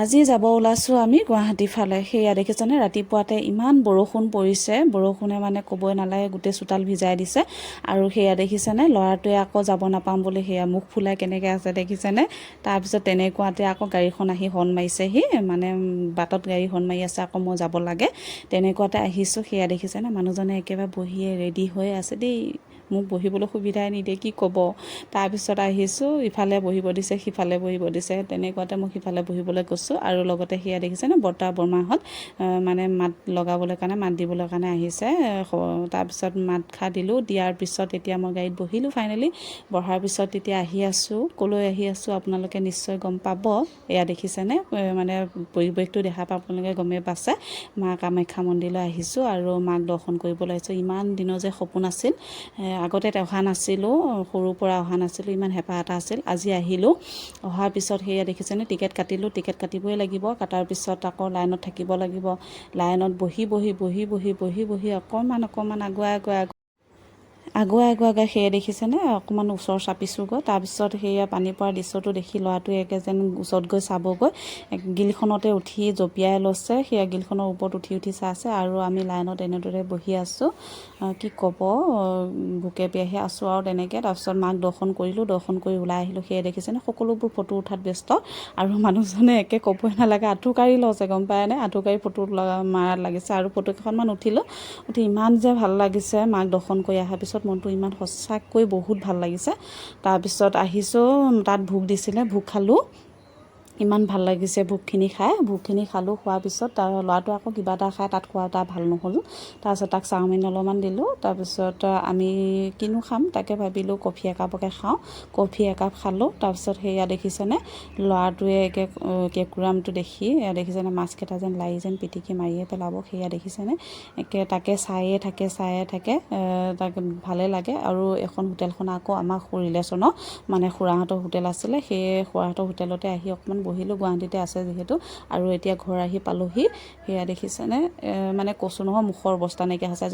আজি যাব ওলাইছোঁ আমি গুৱাহাটীৰ ফালে। সেয়া দেখিছেনে, ৰাতিপুৱাতে ইমান বৰষুণ পৰিছে, বৰষুণে মানে ক'বই নালাগে, গোটেই চোতাল ভিজাই দিছে। আৰু সেয়া দেখিছেনে, ল'ৰাটোৱে আকৌ যাব নাপাম বুলি সেয়া মুখ ফুলাই কেনেকৈ আছে দেখিছেনে। তাৰপিছত তেনেকুৱাতে আকৌ গাড়ীখন আহি হৰ্ণ মাৰিছেহি, মানে বাটত গাড়ী হৰ্ণ মাৰি আছে, আকৌ মই যাব লাগে। তেনেকুৱাতে আহিছোঁ, সেয়া দেখিছেনে, মানুহজনে একেবাৰে বহিয়ে ৰেডি হৈ আছে দেই, মোক বহিবলৈ সুবিধাই নিদিয়ে, কি ক'ব। তাৰপিছত আহিছোঁ, ইফালে বহিব দিছে, সিফালে বহিব দিছে, তেনেকুৱাতে মই সিফালে বহিবলৈ গৈছোঁ। আৰু লগতে সেয়া দেখিছেনে, বৰ্তা বৰমাহঁত মানে মাত লগাবলৈ কাৰণে, মাত দিবলৈ কাৰণে আহিছে। তাৰপিছত মাত খা দিলোঁ, দিয়াৰ পিছত এতিয়া মই গাড়ীত বহিলোঁ ফাইনেলি। বহাৰ পিছত তেতিয়া আহি আছোঁ, ক'লৈ আহি আছোঁ আপোনালোকে নিশ্চয় গম পাব। এয়া দেখিছেনে, মানে পৰিৱেশটো দেখা পাই আপোনালোকে গমেই পাইছে। মা কামাখ্যা মন্দিৰলৈ আহিছোঁ আৰু মাক দৰ্শন কৰিবলৈ আহিছোঁ। ইমান দিনৰ যে সপোন আছিল, আগতে অহা নাছিলোঁ, সৰুৰ পৰা অহা নাছিলোঁ, ইমান হেঁপাহ এটা আছিল। আজি আহিলোঁ, অহাৰ পিছত সেয়া দেখিছেনে, টিকেট কাটিলোঁ, টিকেট কাটিবই লাগিব। কাটাৰ পিছত আকৌ লাইনত থাকিব লাগিব। লাইনত বহি অকণমান আগুৱাই সেয়া দেখিছেনে, অকণমান ওচৰ চাপিছোঁগৈ। তাৰপিছত সেয়া পানীৰ পৰা দৃশ্যটো দেখি ল'ৰাটোৱে একে যেন ওচৰত গৈ চাবগৈ, গিলখনতে উঠি জঁপিয়াই লৈছে, সেয়া গিলখনৰ ওপৰত উঠি চাইছে। আৰু আমি লাইনত এনেদৰে বহি আছোঁ, কি ক'ব, ভোকে পিয়াহে আছোঁ আৰু তেনেকৈ। তাৰপিছত মাক দৰ্শন কৰিলোঁ, দৰ্শন কৰি ওলাই আহিলোঁ। সেয়া দেখিছেনে, সকলোবোৰ ফটো উঠাত ব্যস্ত। আৰু মানুহজনে একে ক'বই নালাগে, আঁঠুকাঢ়ি লৈছে গম পায়নে, আঁঠুকাঢ়ি ফটো মাৰাত লাগিছে। আৰু ফটো কেইখনমান উঠিলোঁ, উঠি ইমান যে ভাল লাগিছে মাক দৰ্শন কৰি অহাৰ পিছত, মনটো ইমান সঁচাকৈ বহুত ভাল লাগিছে। তাৰপিছত আহিছোঁ, তাত ভোগ দিছিলে, ভোগ খালোঁ, ইমান ভাল লাগিছে ভোগখিনি খাই। ভোগখিনি খালোঁ, খোৱাৰ পিছত তাৰ ল'ৰাটো আকৌ কিবা এটা খাই, তাত খোৱা এটা ভাল নহ'ল। তাৰপিছত তাক চাওমিন অলপমান দিলোঁ। তাৰপিছত আমি কিনো খাম, তাকে ভাবিলোঁ কফি একাপকে খাওঁ, কফি একাপ খালোঁ। তাৰপিছত সেয়া দেখিছেনে, ল'ৰাটোৱে একে কেঁকুৰামটো দেখি, দেখিছেনে, মাছকেইটা যেন লাৰি যেন পিটিকি মাৰিয়ে পেলাব। সেয়া দেখিছেনে, একে তাকে চায়ে থাকে, তাকে ভালে লাগে। আৰু এখন হোটেলখন আকৌ আমাৰ ৰিলেশ্যনৰ, মানে খুৰাহঁতৰ হোটেল আছিলে, সেই খুৰাহঁতৰ হোটেলতে আহি অকণমান বহিলোঁ, গুৱাহাটীতে আছে যিহেতু। আৰু এতিয়া ঘৰ আহি পালোহি। সেয়া দেখিছেনে, মানে কৈছোঁ নহয়, মুখৰ অৱস্থা নাইকিয়া হৈছে।